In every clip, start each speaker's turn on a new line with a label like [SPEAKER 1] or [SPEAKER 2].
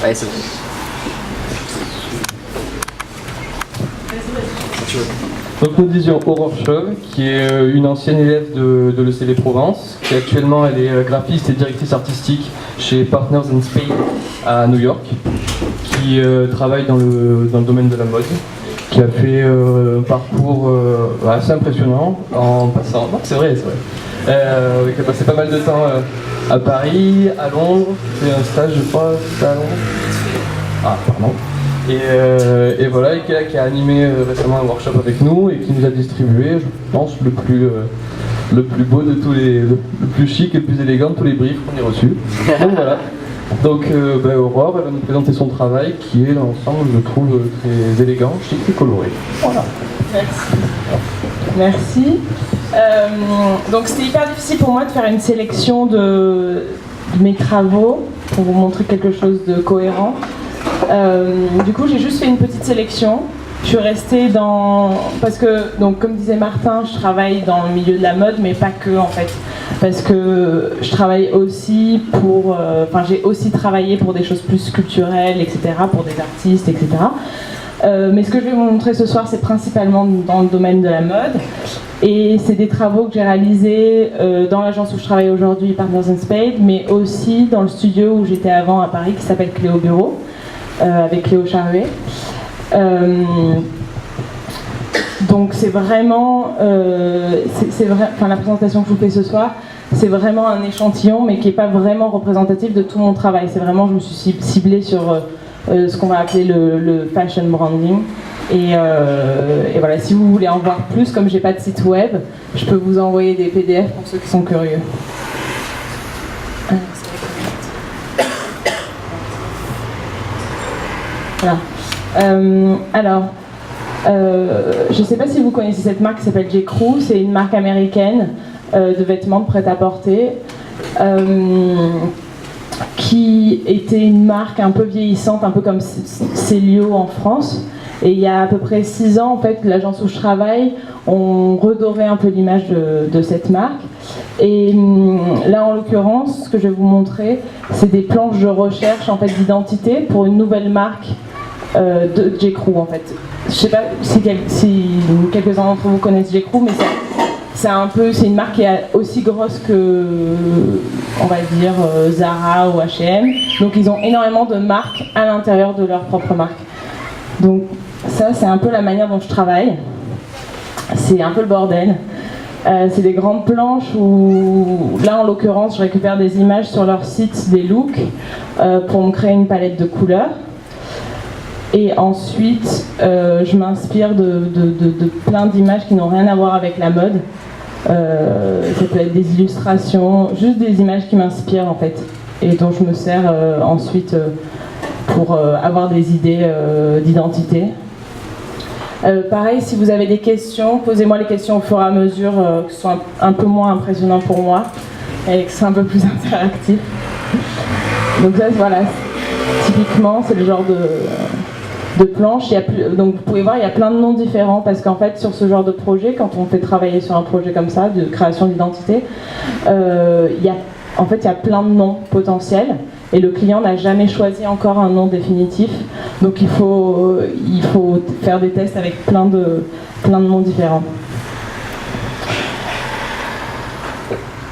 [SPEAKER 1] Allez, c'est bon.
[SPEAKER 2] Donc nous disions Aurore Chauve, qui est une ancienne élève de l'ECV Provence, qui actuellement elle est graphiste et directrice artistique chez Partners in Spade à New York, qui travaille dans le domaine de la mode, qui a fait un parcours assez impressionnant en passant... Non, c'est vrai. Qui a passé pas mal de temps à Paris, à Londres, fait un stage je crois à Londres. Ah, pardon. Et voilà, et qui a animé récemment un workshop avec nous et qui nous a distribué, je pense, le plus beau de tous le plus chic et le plus élégant de tous les briefs qu'on ait reçus. Donc voilà. Donc Aurore, elle va nous présenter son travail qui est dans l'ensemble, je trouve, très élégant, chic et coloré. Voilà.
[SPEAKER 3] Merci. Donc c'était hyper difficile pour moi de faire une sélection de mes travaux pour vous montrer quelque chose de cohérent. Du coup, j'ai juste fait une petite sélection. Je suis restée parce que, donc, comme disait Martin, je travaille dans le milieu de la mode, mais pas que en fait. Parce que je travaille aussi j'ai aussi travaillé pour des choses plus culturelles, etc., pour des artistes, etc. Mais ce que je vais vous montrer ce soir, c'est principalement dans le domaine de la mode. Et c'est des travaux que j'ai réalisés dans l'agence où je travaille aujourd'hui, Partners in Spade, mais aussi dans le studio où j'étais avant à Paris, qui s'appelle Cléo Bureau, avec Léo Charruet. Donc c'est vraiment, la présentation que je vous fais ce soir, c'est vraiment un échantillon, mais qui n'est pas vraiment représentatif de tout mon travail. C'est vraiment, je me suis ciblée sur ce qu'on va appeler le fashion branding. Et voilà, si vous voulez en voir plus, comme j'ai pas de site web, je peux vous envoyer des PDF pour ceux qui sont curieux. Voilà. Je ne sais pas si vous connaissez cette marque qui s'appelle J.Crew. C'est une marque américaine de vêtements de prêt-à-porter qui était une marque un peu vieillissante, un peu comme Célio en France. Et il y a à peu près 6 ans, en fait, l'agence où je travaille, on redorait un peu l'image de cette marque. Et là, en l'occurrence, ce que je vais vous montrer, c'est des planches de recherche en fait, d'identité pour une nouvelle marque de J.Crew, en fait. Je ne sais pas si quelques-uns d'entre vous connaissent J.Crew, mais c'est une marque qui est aussi grosse que, on va dire, Zara ou H&M. Donc ils ont énormément de marques à l'intérieur de leur propre marque. Donc ça, c'est un peu la manière dont je travaille. C'est un peu le bordel. C'est des grandes planches où, là en l'occurrence, je récupère des images sur leur site, des looks, pour me créer une palette de couleurs. Et ensuite, je m'inspire de plein d'images qui n'ont rien à voir avec la mode. Ça peut être des illustrations, juste des images qui m'inspirent en fait, et dont je me sers ensuite pour avoir des idées d'identité. Pareil, si vous avez des questions, posez-moi les questions au fur et à mesure, que ce soit un peu moins impressionnant pour moi, et que ce soit un peu plus interactif. Donc ça, voilà, typiquement, c'est le genre de planche. Donc vous pouvez voir, il y a plein de noms différents parce qu'en fait sur ce genre de projet, quand on fait travailler sur un projet comme ça, de création d'identité, il y a plein de noms potentiels et le client n'a jamais choisi encore un nom définitif. Donc il faut faire des tests avec plein de noms différents.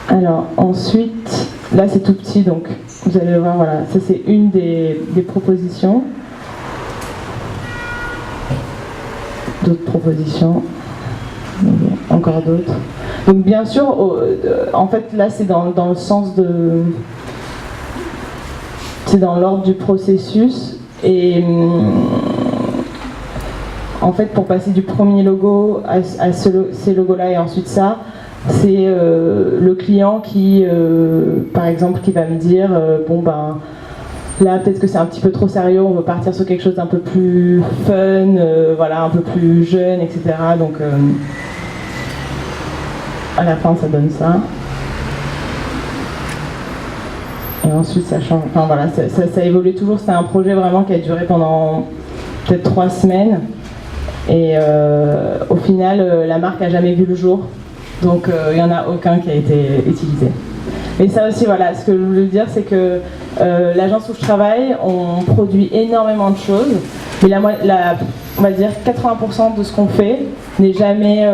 [SPEAKER 3] Alors ensuite, là c'est tout petit, donc vous allez le voir, voilà, ça c'est une des propositions. D'autres propositions, encore d'autres. Donc bien sûr, en fait là c'est dans le sens de... C'est dans l'ordre du processus et en fait pour passer du premier logo à ces logos-là et ensuite ça, c'est le client qui, par exemple, qui va me dire là, peut-être que c'est un petit peu trop sérieux, on veut partir sur quelque chose d'un peu plus fun, voilà, un peu plus jeune, etc. Donc, à la fin, ça donne ça. Et ensuite, ça change. Enfin, voilà, ça évolue toujours. C'était un projet vraiment qui a duré pendant peut-être 3 semaines. Et au final, la marque n'a jamais vu le jour. Donc, il n'y en a aucun qui a été utilisé. Et ça aussi, voilà, ce que je voulais dire, c'est que l'agence où je travaille, on produit énormément de choses, mais on va dire 80% de ce qu'on fait n'est jamais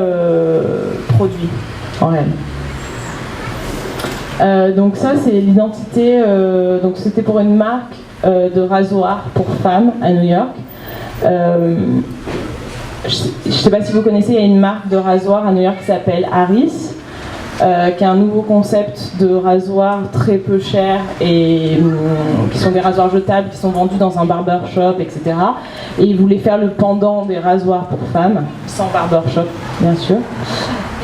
[SPEAKER 3] produit en réel. Donc ça, c'est l'identité. Donc c'était pour une marque de rasoir pour femmes à New York. Je ne sais pas si vous connaissez, il y a une marque de rasoir à New York qui s'appelle Harris, qui est un nouveau concept de rasoir très peu cher et qui sont des rasoirs jetables qui sont vendus dans un barbershop, etc. Et ils voulaient faire le pendant des rasoirs pour femmes, sans barbershop, bien sûr.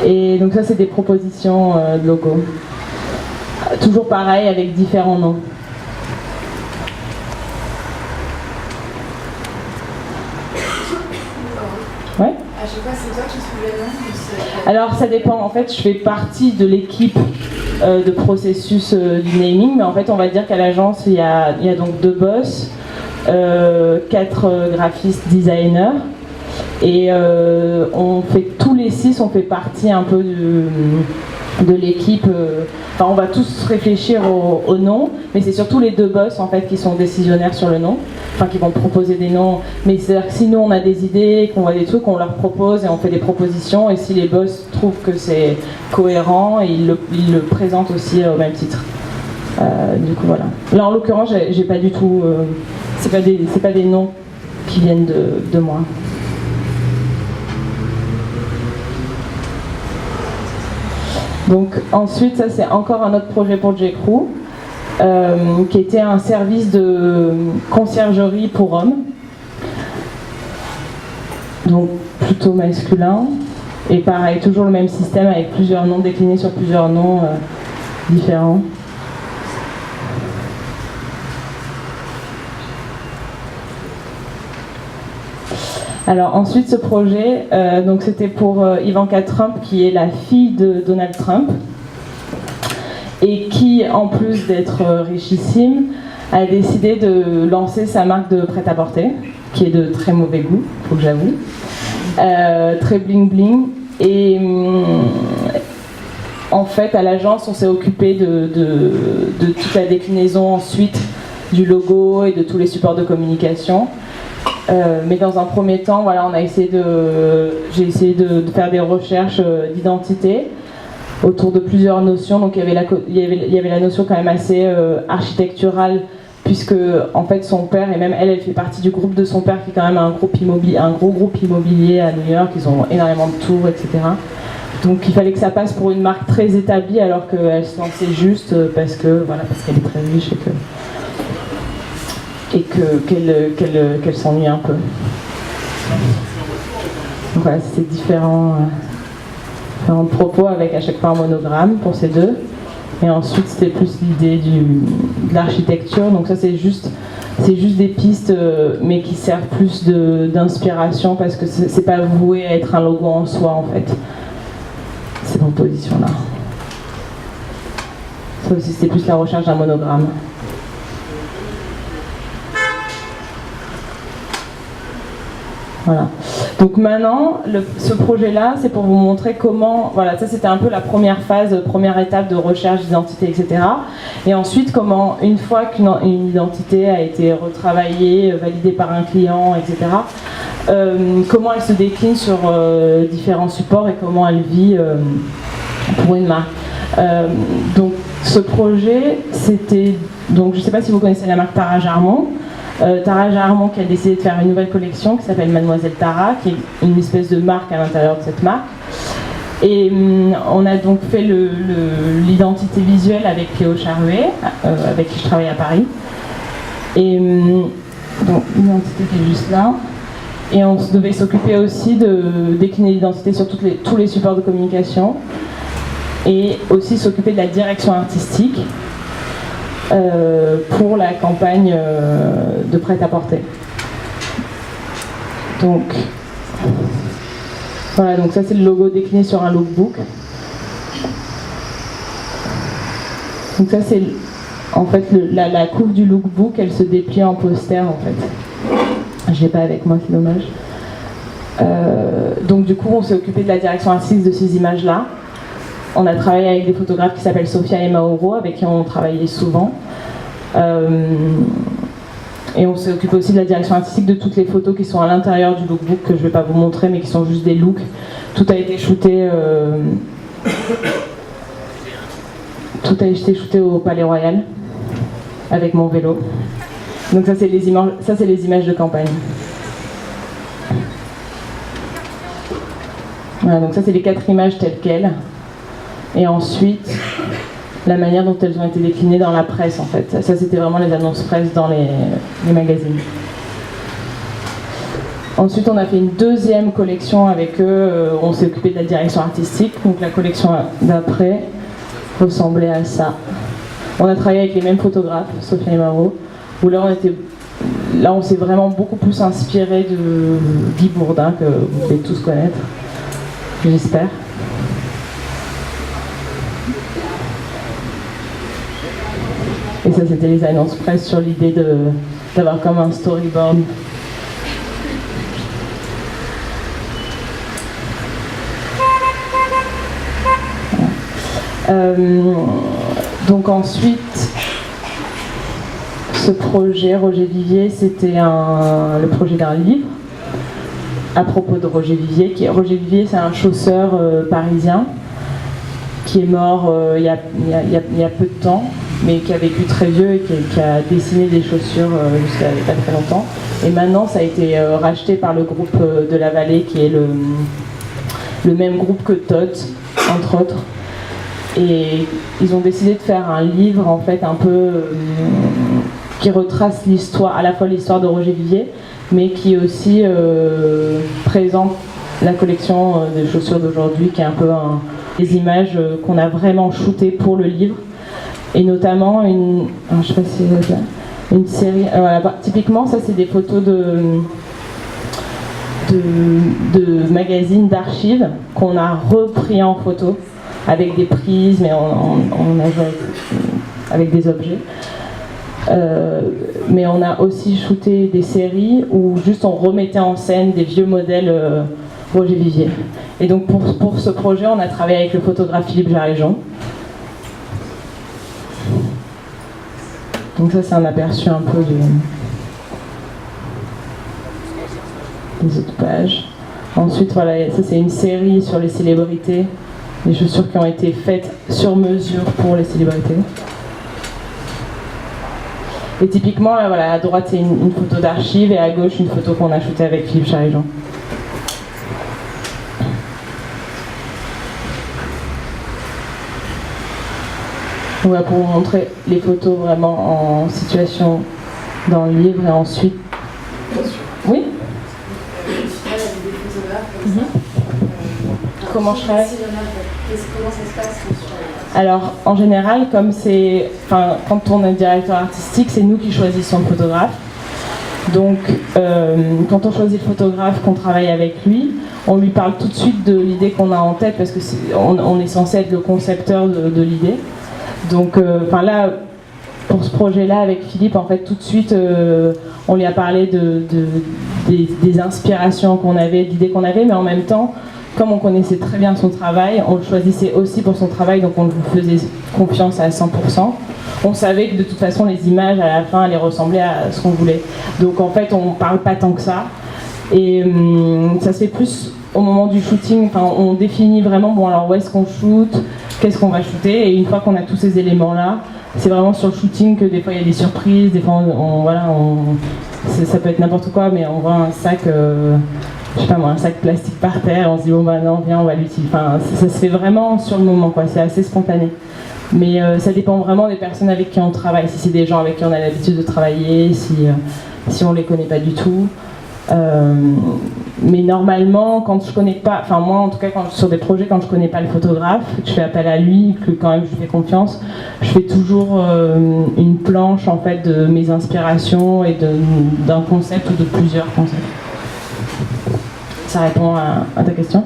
[SPEAKER 3] Et donc ça, c'est des propositions de logo. Toujours pareil, avec différents noms. Ouais.
[SPEAKER 1] À chaque fois, c'est toi qui trouves les noms?
[SPEAKER 3] Alors ça dépend, en fait je fais partie de l'équipe de processus du naming, mais en fait on va dire qu'à l'agence il y a donc 2 boss, 4 graphistes designers, et on fait tous les 6, on fait partie un peu de l'équipe. Enfin, on va tous réfléchir au nom, mais c'est surtout les 2 boss en fait qui sont décisionnaires sur le nom, enfin qui vont proposer des noms. Mais c'est-à-dire que si nous on a des idées, qu'on voit des trucs, on leur propose et on fait des propositions, et si les boss trouvent que c'est cohérent, ils le présentent aussi au même titre. Du coup voilà. Là en l'occurrence j'ai pas du tout, c'est pas des noms qui viennent de moi. Donc ensuite, ça c'est encore un autre projet pour J.Crew, qui était un service de conciergerie pour hommes, donc plutôt masculin, et pareil, toujours le même système avec plusieurs noms déclinés sur plusieurs noms différents. Alors ensuite ce projet, donc c'était pour Ivanka Trump, qui est la fille de Donald Trump et qui, en plus d'être richissime, a décidé de lancer sa marque de prêt-à-porter, qui est de très mauvais goût, faut que j'avoue, très bling bling. Et en fait à l'agence on s'est occupé de toute la déclinaison ensuite du logo et de tous les supports de communication. Mais dans un premier temps, voilà, j'ai essayé de faire des recherches d'identité autour de plusieurs notions. Donc il y avait la notion quand même assez architecturale, puisque en fait son père, et même elle fait partie du groupe de son père, qui est quand même un gros groupe immobilier à New York. Ils ont énormément de tours, etc. Donc il fallait que ça passe pour une marque très établie, alors qu'elle se lançait juste parce qu'elle est très riche et qu'elle s'ennuie un peu. Donc voilà, c'était différents propos avec à chaque fois un monogramme pour ces 2. Et ensuite c'était plus l'idée de l'architecture. Donc ça c'est juste des pistes, mais qui servent plus d'inspiration, parce que c'est pas voué à être un logo en soi en fait, ces propositions là. Ça aussi c'était plus la recherche d'un monogramme. Voilà. Donc maintenant, ce projet-là, c'est pour vous montrer comment, voilà, ça c'était un peu la première phase, première étape de recherche d'identité, etc. Et ensuite, comment, une fois qu'une identité a été retravaillée, validée par un client, etc., comment elle se décline sur différents supports et comment elle vit pour une marque. Donc ce projet, c'était, donc je ne sais pas si vous connaissez la marque Tara Jarmon. Tara Jarmon qui a décidé de faire une nouvelle collection qui s'appelle Mademoiselle Tara, qui est une espèce de marque à l'intérieur de cette marque. Et on a donc fait l'identité visuelle avec Cléo Charuet, avec qui je travaille à Paris. Et donc l'identité qui est juste là. Et on devait s'occuper aussi de décliner l'identité sur tous les supports de communication, et aussi s'occuper de la direction artistique pour la campagne de prêt-à-porter. Donc voilà, donc ça c'est le logo décliné sur un lookbook. Donc ça c'est en fait la couve du lookbook, elle se déplie en poster en fait. Je l'ai pas avec moi, c'est dommage. Donc du coup on s'est occupé de la direction artistique de ces images là. On a travaillé avec des photographes qui s'appellent Sophia et Mauro, avec qui on travaillait souvent. Et on s'est occupé aussi de la direction artistique de toutes les photos qui sont à l'intérieur du lookbook, que je ne vais pas vous montrer, mais qui sont juste des looks. Tout a été shooté, au Palais Royal, avec mon vélo. Donc ça, c'est les images de campagne. Voilà, donc ça, c'est les 4 images telles quelles. Et ensuite, la manière dont elles ont été déclinées dans la presse, en fait. Ça, c'était vraiment les annonces presse dans les magazines. Ensuite, on a fait une deuxième collection avec eux. On s'est occupé de la direction artistique. Donc la collection d'après ressemblait à ça. On a travaillé avec les mêmes photographes, Sophia et Mauro, où là, on s'est vraiment beaucoup plus inspiré de Guy Bourdin, que vous devez tous connaître, j'espère. Et ça, c'était les annonces presse sur l'idée d'avoir comme un storyboard. Donc ensuite, ce projet Roger Vivier, c'était le projet d'un livre à propos de Roger Vivier. Roger Vivier, c'est un chausseur parisien qui est mort il y a peu de temps, mais qui a vécu très vieux et qui a dessiné des chaussures jusqu'à pas très longtemps. Et maintenant, ça a été racheté par le groupe de la Vallée, qui est le même groupe que Todt, entre autres. Et ils ont décidé de faire un livre, en fait, un peu qui retrace l'histoire, à la fois l'histoire de Roger Vivier, mais qui aussi présente la collection des chaussures d'aujourd'hui, qui est un peu des images qu'on a vraiment shootées pour le livre. Et notamment je sais pas si une série. Voilà, typiquement, ça c'est des photos de magazines, d'archives qu'on a repris en photo avec des prises, mais on a joué avec des objets. Mais on a aussi shooté des séries où juste on remettait en scène des vieux modèles Roger Vivier. Et donc pour ce projet, on a travaillé avec le photographe Philippe Jarréjon. Donc ça, c'est un aperçu un peu des autres pages. Ensuite, voilà, ça c'est une série sur les célébrités, les chaussures qui ont été faites sur mesure pour les célébrités. Et typiquement, là, voilà, à droite c'est une photo d'archive et à gauche une photo qu'on a shootée avec Philippe Jarréjon. Voilà, pour vous montrer les photos vraiment en situation dans le livre. Et ensuite... Oui. Comment je travaille ?
[SPEAKER 1] Comment ça se passe ?
[SPEAKER 3] Alors, en général, quand on est directeur artistique, c'est nous qui choisissons le photographe. Donc, quand on choisit le photographe, qu'on travaille avec lui, on lui parle tout de suite de l'idée qu'on a en tête, parce que on est censé être le concepteur de l'idée. Donc, là, pour ce projet-là, avec Philippe, en fait, tout de suite, on lui a parlé des inspirations qu'on avait, d'idées qu'on avait, mais en même temps, comme on connaissait très bien son travail, on le choisissait aussi pour son travail, donc on lui faisait confiance à 100%. On savait que de toute façon, les images, à la fin, allaient ressembler à ce qu'on voulait. Donc, en fait, on ne parle pas tant que ça. Et ça se fait plus au moment du shooting. Enfin, on définit vraiment, bon, alors où est-ce qu'on shoot, qu'est-ce qu'on va shooter, et une fois qu'on a tous ces éléments-là, c'est vraiment sur le shooting que des fois il y a des surprises, des fois ça peut être n'importe quoi, mais on voit un sac, je sais pas moi, un sac plastique par terre, on se dit bon bah non, viens, on va l'utiliser. Enfin, ça se fait vraiment sur le moment, quoi, c'est assez spontané. Mais ça dépend vraiment des personnes avec qui on travaille, si c'est des gens avec qui on a l'habitude de travailler, si on les connaît pas du tout. Mais normalement, quand je connais pas, enfin moi en tout cas sur des projets, quand je connais pas le photographe, je fais appel à lui, que quand même je lui fais confiance, je fais toujours une planche en fait de mes inspirations et d'un concept ou de plusieurs concepts. Ça répond à ta question.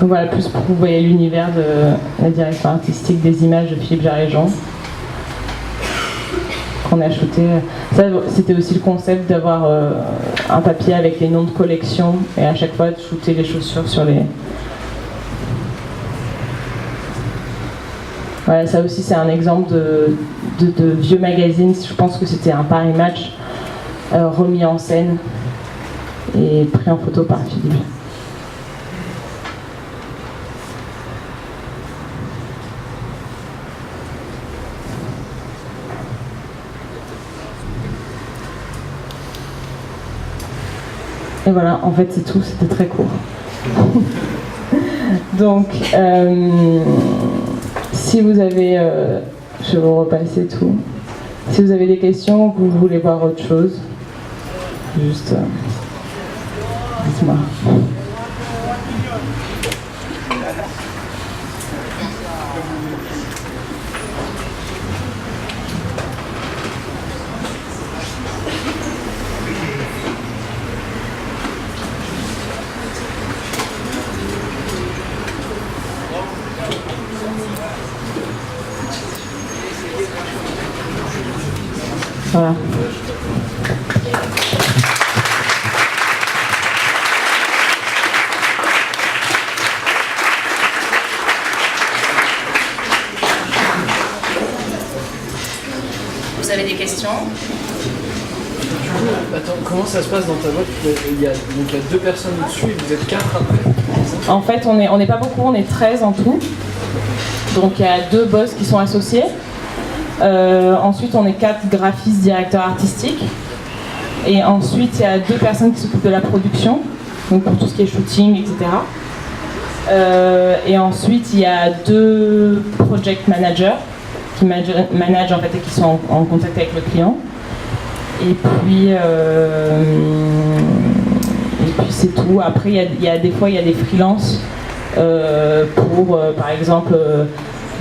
[SPEAKER 3] Donc voilà, plus pour que vous voyez l'univers de la direction artistique des images de Philippe Jarréjon. qu'on a shooté. Ça, c'était aussi le concept d'avoir un papier avec les noms de collection et à chaque fois de shooter les chaussures sur les... Voilà, ça aussi c'est un exemple de vieux magazines. Je pense que c'était un Paris Match remis en scène et pris en photo par Philippe. Et voilà, en fait c'est tout, c'était très court. Donc, si vous avez, je vais vous repasser tout. Si vous avez des questions ou que vous voulez voir autre chose, juste dites-moi. Voilà.
[SPEAKER 4] Vous avez des questions?
[SPEAKER 5] Attends, comment ça se passe dans ta boîte? Il y a 2 personnes au-dessus et vous êtes 4 après?
[SPEAKER 3] En fait, on n'est pas beaucoup, on est 13 en tout. Donc il y a 2 boss qui sont associés. Ensuite, on est 4 graphistes, directeurs artistiques. Et ensuite, il y a 2 personnes qui s'occupent de la production, donc pour tout ce qui est shooting, etc. Et ensuite, il y a 2 project managers qui managent en fait et qui sont en contact avec le client. Et puis c'est tout. Après, des fois, il y a des freelances pour, par exemple,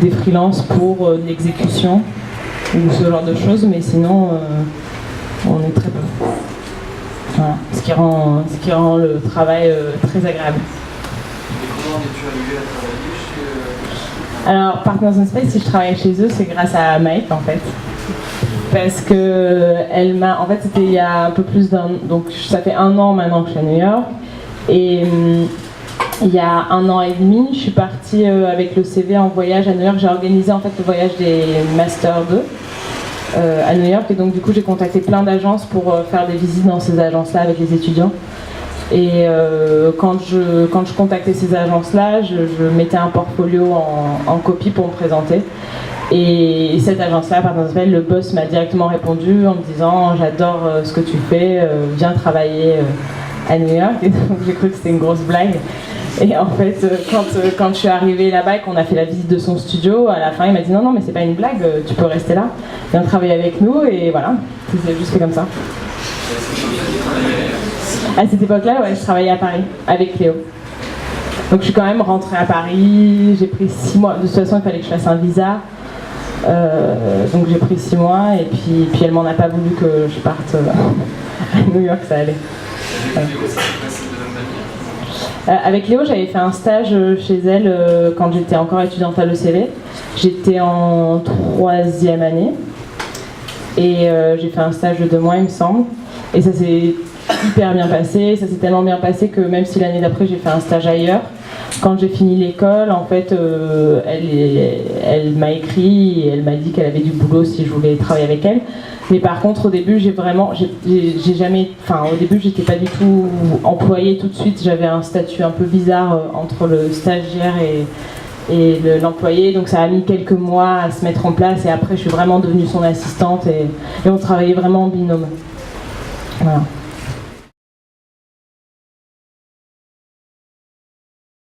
[SPEAKER 3] des freelances pour l'exécution ou ce genre de choses, mais sinon, on est très peu. Voilà. Ce qui rend le travail très agréable.
[SPEAKER 5] Et comment es-tu arrivé à travailler chez...
[SPEAKER 3] Alors, Partners in Space, si je travaille chez eux, c'est grâce à Mike, en fait. Parce que en fait, c'était il y a un peu plus donc ça fait 1 an maintenant que je suis à New York. Et il y a 1 an et demi, je suis partie avec le CV en voyage à New York. J'ai organisé en fait le voyage des Master 2 à New York. Et donc du coup, j'ai contacté plein d'agences pour faire des visites dans ces agences-là avec les étudiants. Et quand je contactais ces agences-là, je mettais un portfolio en copie pour me présenter. Et cette agence-là, par exemple, le boss m'a directement répondu en me disant « J'adore ce que tu fais, viens travailler à New York ». Et donc j'ai cru que c'était une grosse blague. Et en fait, quand je suis arrivée là-bas et qu'on a fait la visite de son studio, à la fin il m'a dit « Non, mais c'est pas une blague, tu peux rester là, viens travailler avec nous ». Et voilà, c'est juste fait comme ça. À cette époque-là, ouais, je travaillais à Paris avec Léo. Donc je suis quand même rentrée à Paris, j'ai pris 6 mois. De toute façon, il fallait que je fasse un visa. Donc j'ai pris 6 mois et puis elle m'en a pas voulu que je parte à New York, ça allait. Avec Léo, j'avais fait un stage chez elle quand j'étais encore étudiante à l'ECV. J'étais en 3e année et j'ai fait un stage de 2 mois, il me semble. Et ça s'est hyper bien passé, ça s'est tellement bien passé que même si l'année d'après j'ai fait un stage ailleurs, quand j'ai fini l'école, en fait, elle m'a écrit et elle m'a dit qu'elle avait du boulot si je voulais travailler avec elle. Mais par contre, au début, au début, j'étais pas du tout employée tout de suite. J'avais un statut un peu bizarre entre le stagiaire et l'employé. Donc ça a mis quelques mois à se mettre en place et après, je suis vraiment devenue son assistante et on travaillait vraiment en binôme. Voilà.